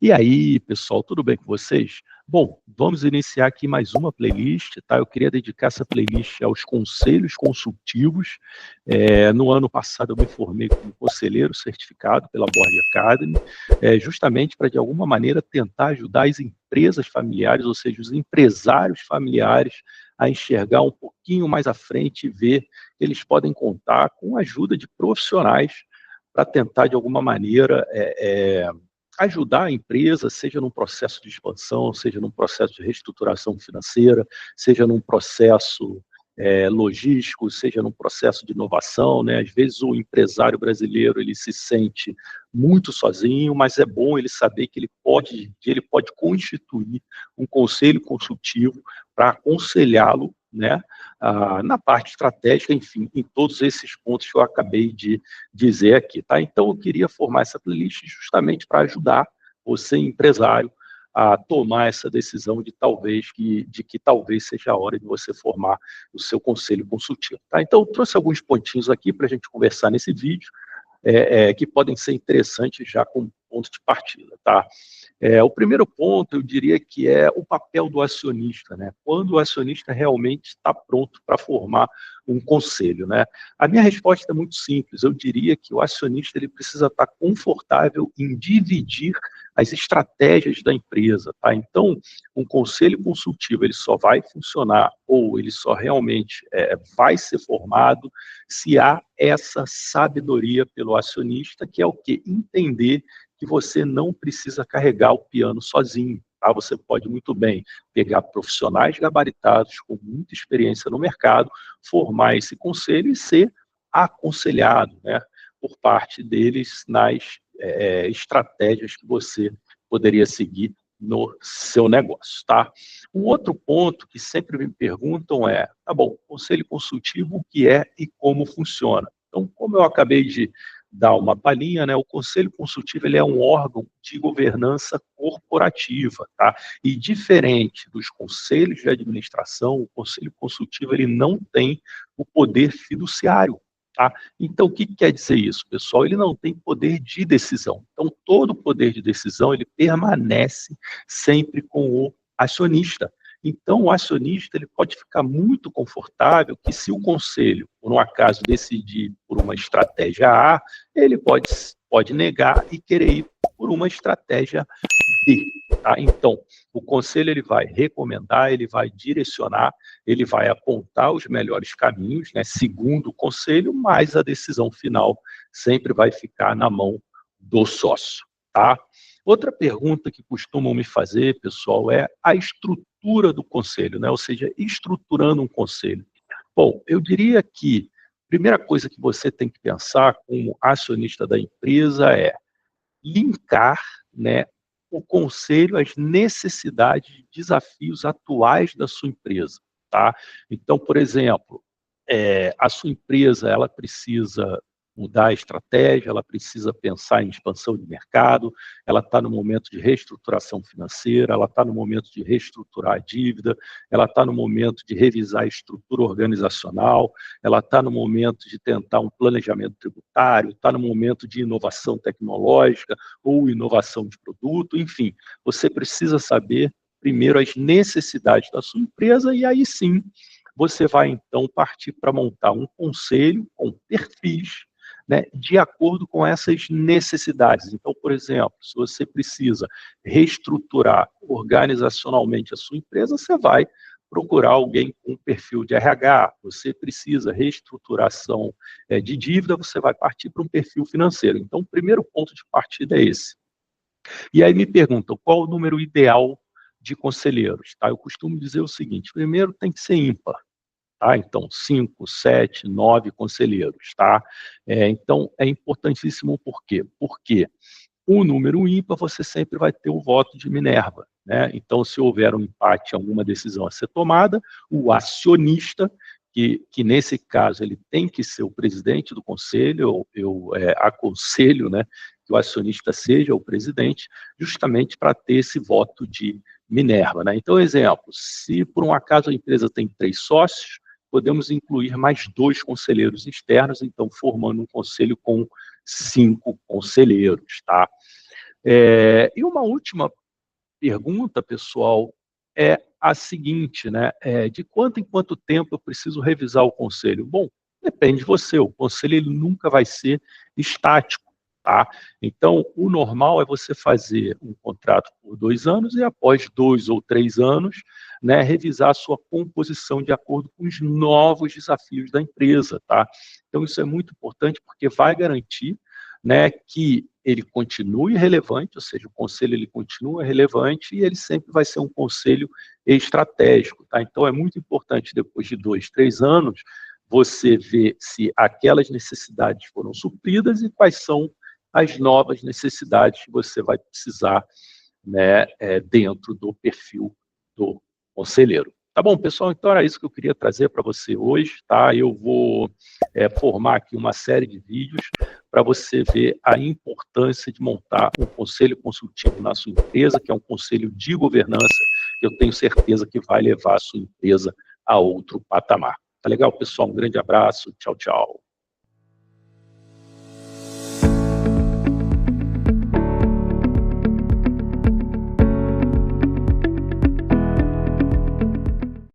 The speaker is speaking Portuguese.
E aí, pessoal, tudo bem com vocês? Bom, vamos iniciar aqui mais uma playlist, tá? Eu queria dedicar essa playlist aos conselhos consultivos. No ano passado eu me formei como conselheiro certificado pela Board Academy, justamente para, de alguma maneira, tentar ajudar as empresas familiares, ou seja, os empresários familiares, a enxergar um pouquinho mais à frente e ver que eles podem contar com a ajuda de profissionais para tentar, de alguma maneira, ajudar a empresa, seja num processo de expansão, seja num processo de reestruturação financeira, seja num processo logístico, seja num processo de inovação, né? Às vezes o empresário brasileiro ele se sente muito sozinho, mas é bom ele saber que ele pode constituir um conselho consultivo para aconselhá-lo, né, na parte estratégica, enfim, em todos esses pontos que eu acabei de dizer aqui, tá? Então, eu queria formar essa playlist justamente para ajudar você, empresário, a tomar essa decisão de que talvez seja a hora de você formar o seu conselho consultivo, tá? Então, eu trouxe alguns pontinhos aqui para a gente conversar nesse vídeo, que podem ser interessantes já como ponto de partida, tá? O primeiro ponto, eu diria que é o papel do acionista, né? Quando o acionista realmente está pronto para formar um conselho, né? A minha resposta é muito simples. Eu diria que o acionista ele precisa estar confortável em dividir as estratégias da empresa, tá? Então, um conselho consultivo ele só vai funcionar ou ele só realmente vai ser formado se há essa sabedoria pelo acionista, que é o que entender que você não precisa carregar o piano sozinho. Tá? Você pode muito bem pegar profissionais gabaritados com muita experiência no mercado, formar esse conselho e ser aconselhado, né, por parte deles nas estratégias que você poderia seguir no seu negócio, tá? Um outro ponto que sempre me perguntam é, tá bom, conselho consultivo, o que é e como funciona? Então, como eu acabei de dar uma palhinha, né? O Conselho Consultivo ele é um órgão de governança corporativa, tá? E diferente dos conselhos de administração, o Conselho Consultivo ele não tem o poder fiduciário, tá? Então, o que quer dizer isso, pessoal? Ele não tem poder de decisão. Então, todo o poder de decisão ele permanece sempre com o acionista. Então, o acionista ele pode ficar muito confortável que se o conselho, por um acaso, decidir por uma estratégia A, ele pode negar e querer ir por uma estratégia B. Tá? Então, o conselho ele vai recomendar, ele vai direcionar, ele vai apontar os melhores caminhos, né, segundo o conselho, mas a decisão final sempre vai ficar na mão do sócio. Tá? Outra pergunta que costumam me fazer, pessoal, é a estrutura do conselho, né? Ou seja, estruturando um conselho. Bom, eu diria que a primeira coisa que você tem que pensar como acionista da empresa é linkar, né, o conselho às necessidades e desafios atuais da sua empresa. Tá? Então, por exemplo, a sua empresa ela precisa mudar a estratégia, ela precisa pensar em expansão de mercado, ela está no momento de reestruturação financeira, ela está no momento de reestruturar a dívida, ela está no momento de revisar a estrutura organizacional, ela está no momento de tentar um planejamento tributário, está no momento de inovação tecnológica ou inovação de produto, enfim, você precisa saber primeiro as necessidades da sua empresa e aí sim você vai então partir para montar um conselho com perfis, né, de acordo com essas necessidades. Então, por exemplo, se você precisa reestruturar organizacionalmente a sua empresa, você vai procurar alguém com perfil de RH. Você precisa reestruturação de dívida, você vai partir para um perfil financeiro. Então, o primeiro ponto de partida é esse. E aí me perguntam, qual o número ideal de conselheiros? Tá? Eu costumo dizer o seguinte, primeiro tem que ser ímpar. Tá? Então, 5, 7, 9 conselheiros. Tá? Então, é importantíssimo por quê? Porque o número ímpar você sempre vai ter o voto de Minerva. Né? Então, se houver um empate, alguma decisão a ser tomada, o acionista, que nesse caso ele tem que ser o presidente do conselho, eu aconselho, né, que o acionista seja o presidente, justamente para ter esse voto de Minerva. Né? Então, exemplo, se por um acaso a empresa tem 3 sócios, podemos incluir mais 2 conselheiros externos, então formando um conselho com 5 conselheiros. Tá? E uma última pergunta, pessoal, é a seguinte, né? De quanto em quanto tempo eu preciso revisar o conselho? Bom, depende de você. O conselho ele nunca vai ser estático, tá? Então, o normal é você fazer um contrato por 2 anos e após 2 ou 3 anos, né, revisar a sua composição de acordo com os novos desafios da empresa, tá? Então, isso é muito importante porque vai garantir, né, que ele continue relevante, ou seja, o conselho ele continua relevante e ele sempre vai ser um conselho estratégico, tá? Então é muito importante depois de 2, 3 anos você ver se aquelas necessidades foram supridas e quais são as novas necessidades que você vai precisar, né, dentro do perfil do conselheiro. Tá bom, pessoal? Então era isso que eu queria trazer para você hoje, tá? Eu vou formar aqui uma série de vídeos para você ver a importância de montar um conselho consultivo na sua empresa, que é um conselho de governança, que eu tenho certeza que vai levar a sua empresa a outro patamar. Tá legal, pessoal? Um grande abraço. Tchau, tchau.